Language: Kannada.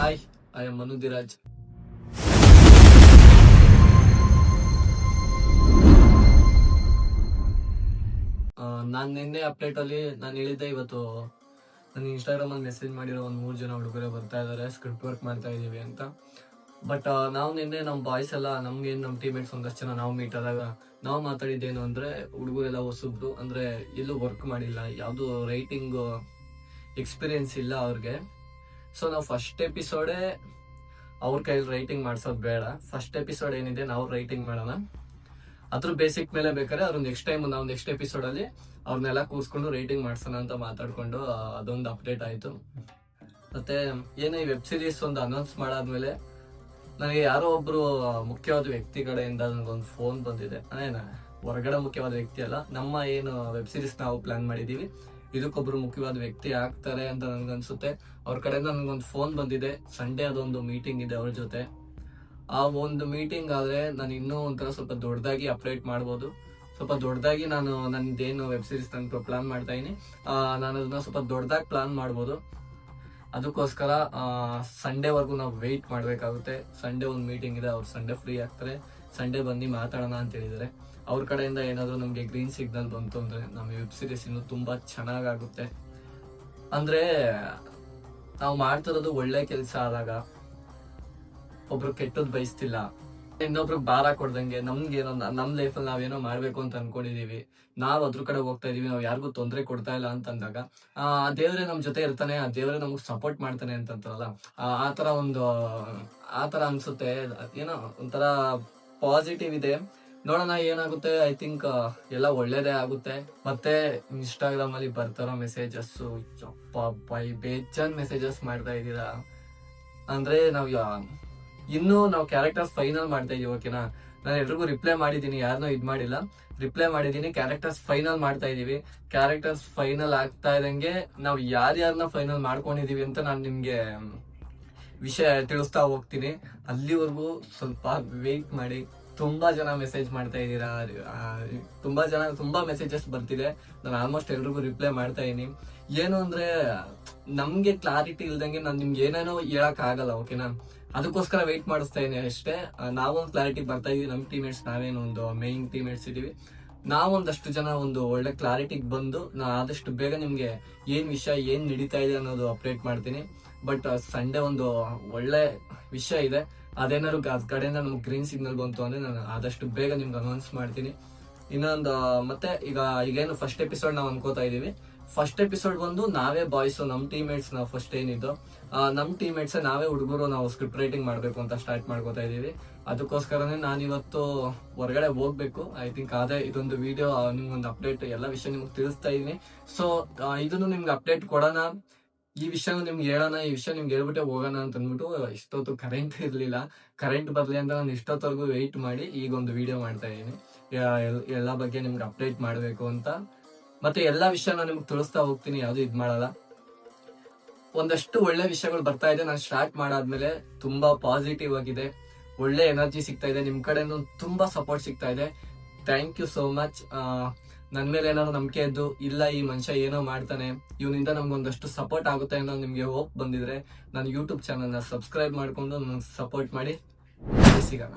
Hi, I am Manu Dhiraj. ನಾನು ನಿನ್ನೆ ಅಪ್ಡೇಟ್ ಅಲ್ಲಿ ನಾನು ಹೇಳಿದ್ದೆ, ಇವತ್ತು ನನಗೆ ಇನ್ಸ್ಟಾಗ್ರಾಮ್ ಅಲ್ಲಿ ಮೆಸೇಜ್ ಮಾಡಿರೋ ಒಂದು 3 ಜನ ಹುಡುಗರೇ ಬರ್ತಾ ಇದಾರೆ, ಸ್ಕ್ರಿಪ್ಟ್ ವರ್ಕ್ ಮಾಡ್ತಾ ಇದೀವಿ ಅಂತ. ಬಟ್ ನಾವು ನಿನ್ನೆ ನಮ್ಮ ಬಾಯ್ಸ್ ಎಲ್ಲ, ನಮ್ಮ ಟೀಮೇಟ್ಸ್ ಒಂದಷ್ಟು ಜನ ನಾವು ಮೀಟ್ ಆದಾಗ ನಾವು ಮಾತಾಡಿದ್ದೇನು ಅಂದ್ರೆ, ಹುಡುಗರೆಲ್ಲ ಹೊಸಬ್ರು, ಅಂದ್ರೆ ಎಲ್ಲೂ ವರ್ಕ್ ಮಾಡಿಲ್ಲ, ಯಾವುದು ರೈಟಿಂಗ್ ಎಕ್ಸ್ಪೀರಿಯನ್ಸ್ ಇಲ್ಲ ಅವ್ರಿಗೆ. ಸೊ ನಾವು ಫಸ್ಟ್ ಎಪಿಸೋಡೇ ಅವ್ರ ಕೈಯಲ್ಲಿ ರೈಟಿಂಗ್ ಮಾಡ್ಸೋದು ಬೇಡ. ಫಸ್ಟ್ ಎಪಿಸೋಡ್ ಏನಿದೆ ನಾವು ರೈಟಿಂಗ್ ಮಾಡೋಣ, ಅದ್ರ ಬೇಸಿಕ್ ಮೇಲೆ ಬೇಕಾದ್ರೆ ಅವ್ರು ನೆಕ್ಸ್ಟ್ ಎಪಿಸೋಡ್ ಅಲ್ಲಿ ಅವ್ರನ್ನೆಲ್ಲ ಕೂರ್ಸ್ಕೊಂಡು ರೈಟಿಂಗ್ ಮಾಡ್ಸೋಣ ಅಂತ ಮಾತಾಡ್ಕೊಂಡು ಅದೊಂದು ಅಪ್ಡೇಟ್ ಆಯ್ತು. ಮತ್ತೆ ಏನೋ ಈ ವೆಬ್ ಸೀರೀಸ್ ಒಂದು ಅನೌನ್ಸ್ ಮಾಡಾದ್ಮೇಲೆ ನನಗೆ ಯಾರೋ ಒಬ್ರು ಮುಖ್ಯವಾದ ವ್ಯಕ್ತಿ ಕಡೆಯಿಂದ ನನಗೊಂದು ಫೋನ್ ಬಂದಿದೆ. ಹೊರಗಡೆ ಮುಖ್ಯವಾದ ವ್ಯಕ್ತಿ ಅಲ್ಲ, ನಮ್ಮ ಏನು ವೆಬ್ ಸೀರೀಸ್ ನಾವು ಪ್ಲಾನ್ ಮಾಡಿದೀವಿ ಇದಕ್ಕೊಬ್ರು ಮುಖ್ಯವಾದ ವ್ಯಕ್ತಿ ಆಗ್ತಾರೆ ಅಂತ ನನ್ಗನ್ಸುತ್ತೆ. ಅವ್ರ ಕಡೆಯಿಂದ ನನ್ಗೊಂದು ಫೋನ್ ಬಂದಿದೆ. ಸಂಡೇ ಅದೊಂದು ಮೀಟಿಂಗ್ ಇದೆ ಅವ್ರ ಜೊತೆ. ಆ ಒಂದು ಮೀಟಿಂಗ್ ಆದ್ರೆ ನಾನು ಇನ್ನೂ ಒಂಥರ ಸ್ವಲ್ಪ ದೊಡ್ಡದಾಗಿ ಅಪ್ಡೇಟ್ ಮಾಡ್ಬೋದು. ಸ್ವಲ್ಪ ದೊಡ್ಡದಾಗಿ ನಾನು ನಂದೇನು ವೆಬ್ ಸೀರೀಸ್ ನಾನು ಪ್ಲಾನ್ ಮಾಡ್ತಾ ಇದೀನಿ, ನಾನು ಅದನ್ನ ಸ್ವಲ್ಪ ದೊಡ್ಡದಾಗಿ ಪ್ಲಾನ್ ಮಾಡ್ಬೋದು. ಅದಕ್ಕೋಸ್ಕರ ಸಂಡೇವರೆಗೂ ನಾವು ವೆಯ್ಟ್ ಮಾಡ್ಬೇಕಾಗುತ್ತೆ. ಸಂಡೇ ಒಂದು ಮೀಟಿಂಗ್ ಇದೆ, ಅವ್ರು ಸಂಡೇ ಫ್ರೀ ಆಗ್ತಾರೆ, ಸಂಡೇ ಬಂದು ಮಾತಾಡೋಣ ಅಂತ ಹೇಳಿದರೆ. ಅವ್ರ ಕಡೆಯಿಂದ ಏನಾದ್ರು ನಮ್ಗೆ ಗ್ರೀನ್ ಸಿಗ್ನಲ್ ಬಂತು ಅಂದ್ರೆ ನಮ್ಮ ವೆಬ್ ಸೀರೀಸ್ ಇನ್ನು ತುಂಬಾ ಚೆನ್ನಾಗಾಗುತ್ತೆ. ಅಂದ್ರೆ ನಾವು ಮಾಡ್ತಿರೋದು ಒಳ್ಳೆ ಕೆಲಸ ಆದಾಗ ಒಬ್ರು ಕೆಟ್ಟದ್ ಬಯಸ್ತಿಲ್ಲ, ಇನ್ನೊಬ್ರಿಗೆ ಭಾರ ಕೊಡ್ದಂಗೆ ನಮ್ಗೇನೋ ನಮ್ ಲೈಫಲ್ಲಿ ನಾವೇನೋ ಮಾಡ್ಬೇಕು ಅಂತ ಅನ್ಕೊಂಡಿದೀವಿ, ನಾವ್ ಅದ್ರ ಕಡೆ ಹೋಗ್ತಾ ಇದೀವಿ, ನಾವ್ ಯಾರಿಗೂ ತೊಂದರೆ ಕೊಡ್ತಾ ಇಲ್ಲ ಅಂತಂದಾಗ ದೇವ್ರೆ ನಮ್ ಜೊತೆ ಇರ್ತಾನೆ, ಆ ದೇವ್ರೆ ನಮಗ್ ಸಪೋರ್ಟ್ ಮಾಡ್ತಾನೆ ಅಂತಂತಾರಲ್ಲ, ಆತರ ಅನ್ಸುತ್ತೆ. ಏನೋ ಒಂಥರ ಪಾಸಿಟಿವ್ ಇದೆ. ನೋಡೋಣ ಏನಾಗುತ್ತೆ. ಐ ಥಿಂಕ್ ಎಲ್ಲ ಒಳ್ಳೇದೇ ಆಗುತ್ತೆ. ಮತ್ತೆ ಇನ್ಸ್ಟಾಗ್ರಾಮ್ ಅಲ್ಲಿ ಬರ್ತಾರೋ ಮೆಸೇಜಸ್, ಬೇಜಾನ್ ಮೆಸೇಜಸ್ ಮಾಡ್ತಾ ಇದ್ದೀರಾ. ಅಂದ್ರೆ ಇನ್ನೂ ನಾವು ಕ್ಯಾರೆಕ್ಟರ್ಸ್ ಫೈನಲ್ ಮಾಡ್ತಾ ಇದೀವಿ. ಓಕೆನಾ, ನಾನು ಎಲ್ರಿಗೂ ರಿಪ್ಲೈ ಮಾಡಿದೀನಿ, ಯಾರನ್ನೂ ಇದ್ ಮಾಡಿಲ್ಲ, ರಿಪ್ಲೈ ಮಾಡಿದೀನಿ. ಕ್ಯಾರೆಕ್ಟರ್ಸ್ ಫೈನಲ್ ಮಾಡ್ತಾ ಇದೀವಿ. ಕ್ಯಾರೆಕ್ಟರ್ಸ್ ಫೈನಲ್ ಆಗ್ತಾ ಇದಂಗೆ ನಾವು ಯಾರ್ಯಾರನ್ನ ಫೈನಲ್ ಮಾಡ್ಕೊಂಡಿದೀವಿ ಅಂತ ನಾನು ನಿಮ್ಗೆ ವಿಷಯ ತಿಳಿಸ್ತಾ ಹೋಗ್ತೀನಿ. ಅಲ್ಲಿವರೆಗೂ ಸ್ವಲ್ಪ ವೇಟ್ ಮಾಡಿ. ತುಂಬಾ ಜನ ಮೆಸೇಜ್ ಮಾಡ್ತಾ ಇದ್ದೀರಾ, ತುಂಬಾ ಮೆಸೇಜಸ್ ಬರ್ತಿದೆ. ನಾನು ಆಲ್ಮೋಸ್ಟ್ ಎಲ್ರಿಗೂ ರಿಪ್ಲೈ ಮಾಡ್ತಾ ಇದೀನಿ. ಏನು ಅಂದ್ರೆ ನಮ್ಗೆ ಕ್ಲಾರಿಟಿ ಇಲ್ದಂಗೆ ನಾನು ನಿಮ್ಗೆ ಏನೇನೋ ಹೇಳಕ್ ಆಗಲ್ಲ. ಓಕೆನಾ, ಅದಕ್ಕೋಸ್ಕರ ವೆಯ್ಟ್ ಮಾಡಿಸ್ತಾ ಇದೀನಿ ಅಷ್ಟೇ. ನಾವೊಂದು ಕ್ಲಾರಿಟಿ ಬರ್ತಾ ಇದೀವಿ. ನಮ್ಮ ಟೀಮೇಟ್ಸ್, ನಾವೇನು ಒಂದು ಮೇನ್ ಟೀಮೇಟ್ಸ್ ಇದೀವಿ, ನಾವೊಂದಷ್ಟು ಜನ ಒಂದು ಒಳ್ಳೆ ಕ್ಲಾರಿಟಿಗೆ ಬಂದು ಆದಷ್ಟು ಬೇಗ ನಿಮ್ಗೆ ಏನ್ ವಿಷಯ ಏನ್ ನಡೀತಾ ಇದೆ ಅನ್ನೋದು ಅಪ್ಡೇಟ್ ಮಾಡ್ತೀನಿ. ಬಟ್ ಸಂಡೇ ಒಂದು ಒಳ್ಳೆ ವಿಷಯ ಇದೆ. ಅದೇನಾದ್ರು ಕಡೆಯಿಂದ ನಮ್ಗೆ ಗ್ರೀನ್ ಸಿಗ್ನಲ್ ಬಂತು ಅಂದ್ರೆ ನಾನು ಆದಷ್ಟು ಬೇಗ ನಿಮ್ಗೆ ಅನೌನ್ಸ್ ಮಾಡ್ತೀನಿ. ಇನ್ನೊಂದು ಮತ್ತೆ ಈಗೇನು ಫಸ್ಟ್ ಎಪಿಸೋಡ್ ನಾವು ಅನ್ಕೋತಾ ಇದೀವಿ. ಫಸ್ಟ್ ಎಪಿಸೋಡ್ ಬಂದು ನಾವೇ ಬಾಯ್ಸ್, ನಮ್ ಟೀಮೇಟ್ಸ್, ನಾವು ಫಸ್ಟ್ ಏನಿದ್ದು ನಮ್ ಟೀಮೇಟ್ಸ್ ನಾವೇ ಹುಡುಗರು, ನಾವು ಸ್ಕ್ರಿಪ್ಟ್ ರೈಟಿಂಗ್ ಮಾಡ್ಬೇಕು ಅಂತ ಸ್ಟಾರ್ಟ್ ಮಾಡ್ಕೋತಾ ಇದೀವಿ. ಅದಕ್ಕೋಸ್ಕರನೇ ನಾನಿವತ್ತು ಹೊರಗಡೆ ಹೋಗ್ಬೇಕು. ಐ ಥಿಂಕ್ ಅದೇ ಇದೊಂದು ವಿಡಿಯೋ ನಿಮ್ಗೊಂದು ಅಪ್ಡೇಟ್, ಎಲ್ಲ ವಿಷಯ ನಿಮ್ಗೆ ತಿಳಿಸ್ತಾ ಇದೀನಿ. ಸೊ ಇದನ್ನು ನಿಮ್ಗೆ ಅಪ್ಡೇಟ್ ಕೊಡೋಣ, ಈ ವಿಷಯ ನಿಮ್ಗೆ ಹೇಳೋಣ, ಈ ವಿಷಯ ನಿಮ್ಗೆ ಹೇಳ್ಬಿಟ್ಟೆ ಹೋಗೋಣ ಅಂತ ಅಂದ್ಬಿಟ್ಟು. ಇಷ್ಟೊತ್ತು ಕರೆಂಟ್ ಇರ್ಲಿಲ್ಲ, ಕರೆಂಟ್ ಬರ್ಲಿ ಅಂತ ನಾನು ಇಷ್ಟೊತ್ತವರೆಗೂ ವೆಯ್ಟ್ ಮಾಡಿ ಈಗೊಂದು ವಿಡಿಯೋ ಮಾಡ್ತಾ ಇದೀನಿ. ಎಲ್ಲ ಬಗ್ಗೆ ನಿಮ್ಗೆ ಅಪ್ಡೇಟ್ ಮಾಡ್ಬೇಕು ಅಂತ. ಮತ್ತೆ ಎಲ್ಲಾ ವಿಷಯ ನಾನು ನಿಮ್ಗೆ ತಿಳಿಸ್ತಾ ಹೋಗ್ತೀನಿ, ಯಾವ್ದು ಇದ್ ಮಾಡಲ್ಲ. ಒಂದಷ್ಟು ಒಳ್ಳೆ ವಿಷಯಗಳು ಬರ್ತಾ ಇದೆ. ನಾನು ಸ್ಟಾರ್ಟ್ ಮಾಡಾದ್ಮೇಲೆ ತುಂಬಾ ಪಾಸಿಟಿವ್ ಆಗಿದೆ, ಒಳ್ಳೆ ಎನರ್ಜಿ ಸಿಗ್ತಾ ಇದೆ, ನಿಮ್ ಕಡೆಯಿಂದ ತುಂಬಾ ಸಪೋರ್ಟ್ ಸಿಗ್ತಾ ಇದೆ. Thank you so much. ನನ್ ಮೇಲೆ ಏನಾದ್ರು ನಂಬಿಕೆ ಇದ್ದು, ಇಲ್ಲ ಈ ಮನುಷ್ಯ ಏನೋ ಮಾಡ್ತಾನೆ, ಇವನಿಂದ ನಮ್ಗೊಂದಷ್ಟು ಸಪೋರ್ಟ್ ಆಗುತ್ತೆ ಅನ್ನೋ ನಿಮ್ಗೆ ಹೋಪ್ ಬಂದಿದ್ರೆ, ನಾನು ಯೂಟ್ಯೂಬ್ ಚಾನಲ್ನ ಸಬ್ಸ್ಕ್ರೈಬ್ ಮಾಡ್ಕೊಂಡು ನನ್ಗೆ ಸಪೋರ್ಟ್ ಮಾಡಿ. ಸಿಗೋಣ.